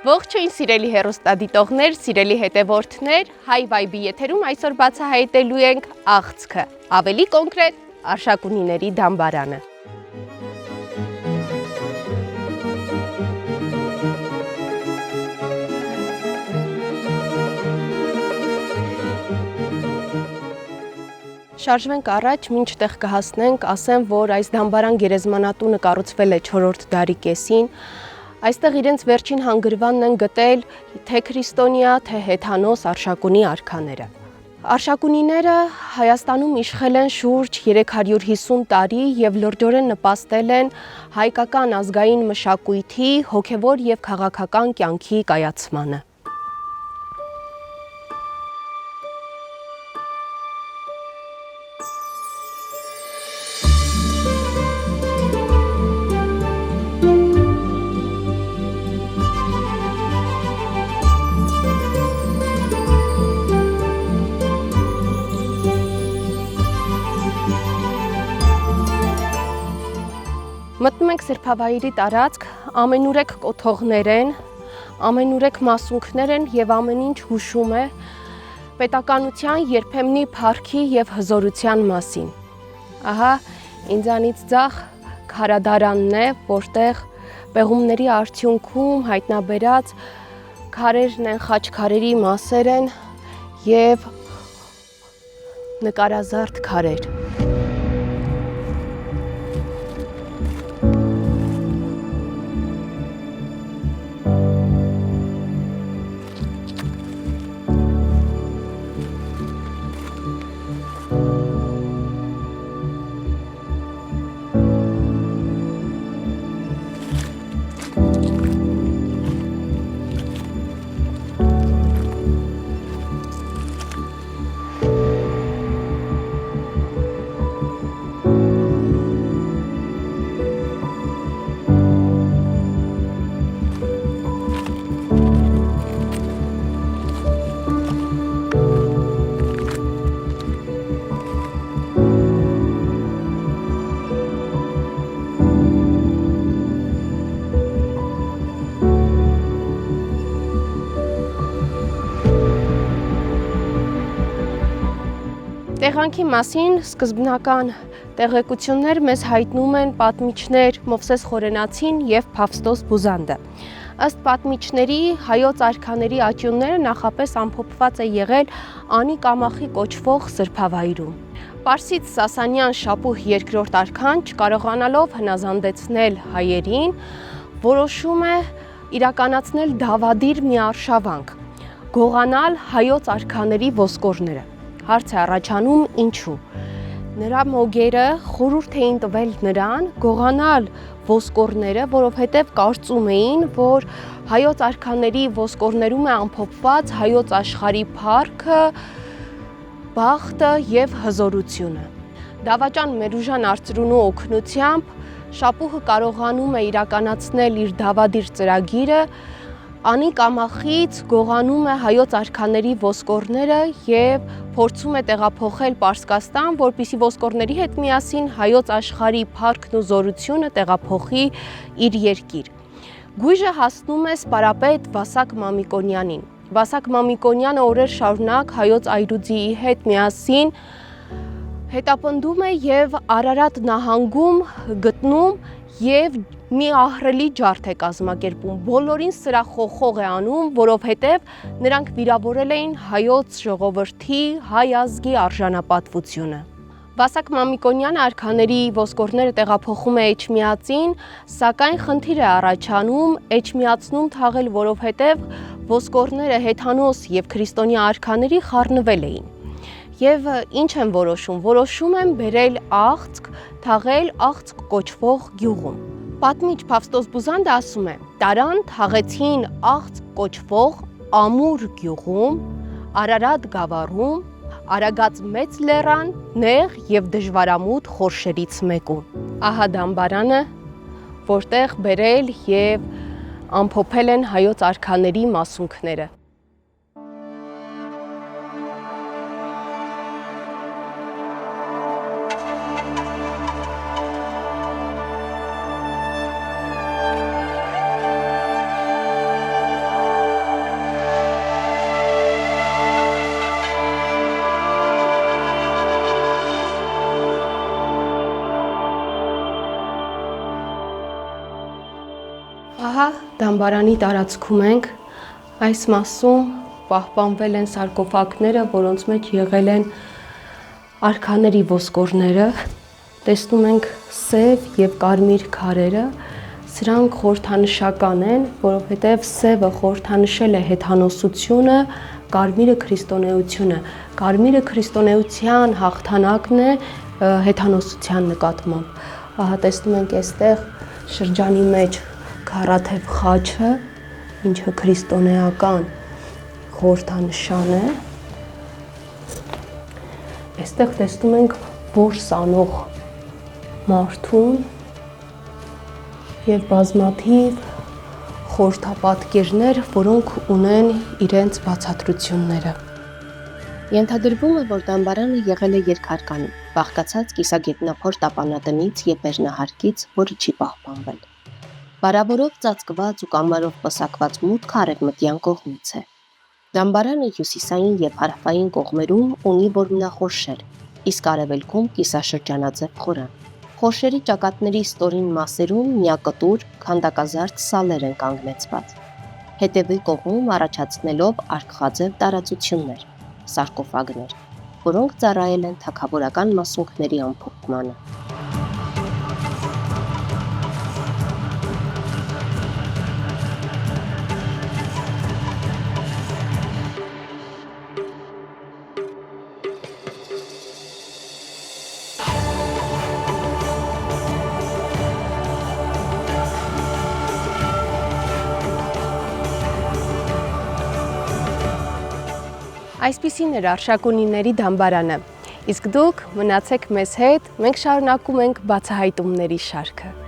Ողջույն սիրելի հեռուստադիտողներ, սիրելի հետևորդներ, Հայ Վայբի եթերում այսօր բացահայտելու ենք աղցքը, ավելի կոնկրետ Արշակունիների դամբարանը։ Շարժվենք առաջ, մինչտեղ կհասնենք, ասեմ, որ այս դամբարան գերեզմանատունը կառուցվել է 4-րդ դարի կեսին։ Այստեղ իրենց վերջին հանգրվանն են գտել թե քրիստոնյա, թե հեթանոս Արշակունի արքաները։ Արշակունիները Հայաստանում իշխել են շուրջ 350 տարի և լրջորեն նպաստել են հայկական ազգային մշակույթի, հոգևոր և քաղաքական կյանքի կայացմանը։ Մտնում ենք սրբավայրի տարածք, ամենուրեք կոթողներ են, ամենուրեք մասունքներ են և ամեն ինչ հուշում է պետականության երբեմնի փառքի և հզորության մասին։ Ահա ինձանից ձախ քարադարանն է, որտեղ պեղումների արդյունքում հայտնաբերած քարերն են, խաչքարերի մասեր են և նկարազարդ քարեր։ Տեղանքի մասին սկզբնական տեղեկություններ մեզ հայտնում են պատմիչներ Մովսես Խորենացին և Փավստոս Բուզանդը։ Ըստ պատմիչների հայոց արքաների աճյունները նախապես ամփոփված է եղել Անի Կամախի կոչվող սրբավայրում։ Պարսից Սասանյան Շապուհ II արքան չկարողանալով հնազանդեցնել հայերին, որոշում է իրականացնել դավադիր մի արշավանք՝ գողանալ հայոց արքաների ոսկորները։ Հարց է առաջանում ինչու։ Նրա մոգերը խորհուրդ էին տվել նրան գողանալ ոսկորները, որովհետև կարծում էին, որ հայոց արքաների ոսկորներում է ամփոփված հայոց աշխարհի փառքը, բախտը և հզորությունը։ Դավաճան Մերուժան Արծրունու օգնությամբ Շապուհը կարողանում է իրականացնել իր դավադիր ծրագիրը, Անի Կամախից գողանում է հայոց արքաների ոսկորները և փորձում է տեղափոխել Պարսկաստան, որպեսզի ոսկորների հետ միասին հայոց աշխարհի փառքն ու զորությունը տեղափոխի իր երկիր։ Գույժը հասնում է սպարապետ Վասակ Մամիկոնյանին։ Վասակ Մամիկոնյանը օրեր շարունակ հայոց այրուձիի հետ միասին հետապնդում է և Արարատ նահանգում գտնում և մի ահռելի ջարդ է կազմակերպում, բոլորին սրախոխող է անում, որովհետև նրանք վիրավորել էին հայոց ժողովրդի, հայ ազգի արժանապատվությունը։ Վասակ Մամիկոնյանը արքաների ոսկորները տեղափոխում է Էջմիածին, սակայն խնդիր է առաջանում Էջմիածնում թաղել, որովհետև ոսկորները հեթանոս և քրիստոնյա արքաների խառնվել էին։ Եվ ինչ են որոշում։ Որոշում են բերել աղցք, թաղել աղցք կոչվող գյուղում։ Պատմիչ Փավստոս Բուզանդը ասում է. տարան թաղեցին աղցք կոչվող ամուր գյուղում, Արարատ գավառում, Արագած մեծ լեռան, նեղ և դժվարամութ խորշերից մեկում։ Ահա դամբարանը, որտեղ բերել և ամփոփել են հայոց արքաների մասունքները։ Ահա դամբարանի տարածքում ենք, այս մասում պահպանվել են սարկոֆագները, որոնց մեջ եղել են արքաների ոսկորները, տեսնում ենք սև և կարմիր քարերը, սրանք խորհրդանշական են, որովհետև սևը խորհրդանշել է հեթանոսությունը, կարմիրը քրիստոնեությունը, կարմիրը քրիստոնեության հաղթանակն է հեթանոսության նկատմամբ, ահա տեսնում ենք այստեղ շրջանի մեջ քառաթև խաչը, ինչը քրիստոնեական խորհրդանշան է, այստեղ տեսնում ենք որս անող մարդուն և բազմաթիվ խորհրդապատկերներ, որոնք ունեն իրենց բացատրությունները։ Ենթադրվում է, որ դամբարանը եղել է երկհարկանի, բաղկացած կիսագետնափոր տապանատնից և բեռնահարկից, որը չի պահպանվել։ Բարավորով ծածկված ու կամարով պսակված մուտքը արևմտյան կողմից է։ Դամբարանը հյուսիսային և հարավային կողմերում ունի որմնախորշեր, իսկ արևելքում կիսաշրջանաձև խորան։ Խորշերի ճակատների ստորին մասերում միակտուր, քանդակազարդ սալեր են կանգնեցված, հետևի կողմում առաջացնելով արկղաձև տարածություններ, սարկոֆագներ, որոնք ծառայել են թագավորական մասունքների ամփոփմանը։ Այսպիսին էր Արշակունիների դամբարանը, իսկ դուք մնացեք մեզ հետ, մենք շարունակում ենք բացահայտումների շարքը։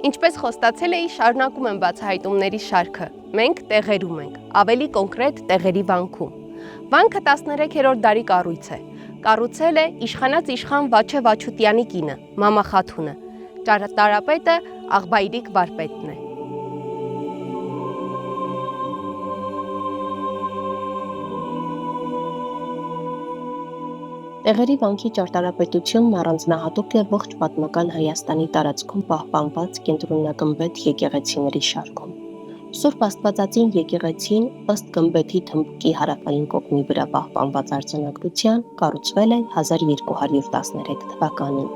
Ինչպես խոստացել էի, շարունակում եմ բացահայտումների շարքը։ Մենք տեղերում ենք, ավելի կոնկրետ տեղերի վանքում։ Վանքը 13-րդ դարի կառույց է։ Կառուցել է իշխանած իշխան Վաչե Վաչուտյանի կինը, Մամա Խաթունը։ Ճարտարապետը Աղբայրիկ վարպետն է։ Տեղերի վանքի ճարտարապետությունն առանձնահատուկ է ողջ պատմական Հայաստանի տարածքում պահպանված կենտրոնագմբեթ եկեղեցիների շարքում։ Սուրբ Աստվածածին եկեղեցին ըստ գմբեթի թմբուկի հարավային կողմի վրա պահպանված արձանագրության կառուցվել է 1213 թվականին։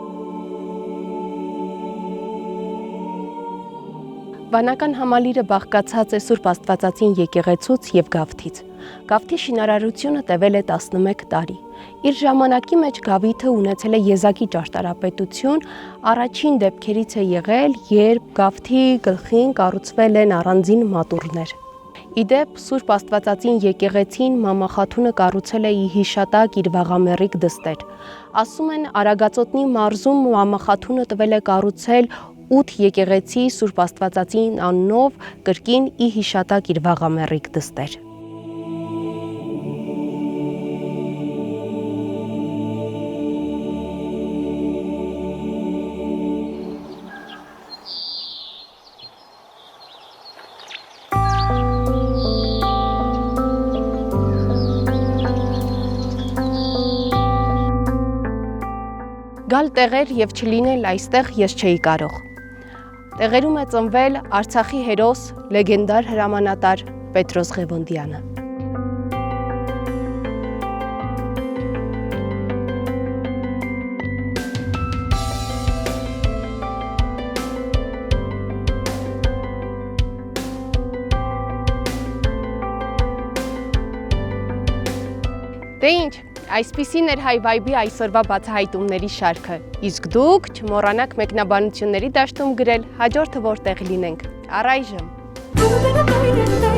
Վանական համալիրը բաղկացած է Սուրբ Աստվածածին եկեղեցուց և գավթից։ Գավթի շինարարությունը տևել է 11 տարի։ Իր ժամանակի մեջ գավիթը ունեցել է եզակի ճարտարապետություն, առաջին դեպքերից է եղել, երբ գավթի գլխին կառուցվել են առանձին մատուռներ։ Իդեպ Սուրբ Աստվածածին եկեղեցին Մամա Խաթունը կառուցել է ի հիշատակ իր վաղամեռիկ դստեր։ Ասում են Արագածոտնի մարզում Մամա Խաթունը տվել է կառուցել 8 եկեղեցի Սուրբ Աստվածածին անունով կրկին ի հիշատակ իր վաղամեռիկ դստեր։ Գալ տեղեր և չլինել այստեղ ես չէի կարող։ Տեղերում է ծնվել Արցախի հերոս, լեգենդար հրամանատար Պետրոս Ղևոնդյանը։ Դե ինչ, այսպիսին էր Հայ Վայբի այսօրվա բացահայտումների շարքը, իսկ դուք չմոռանաք մեկնաբանությունների դաշտում գրել հաջորդը որտեղ լինենք, առայժմ։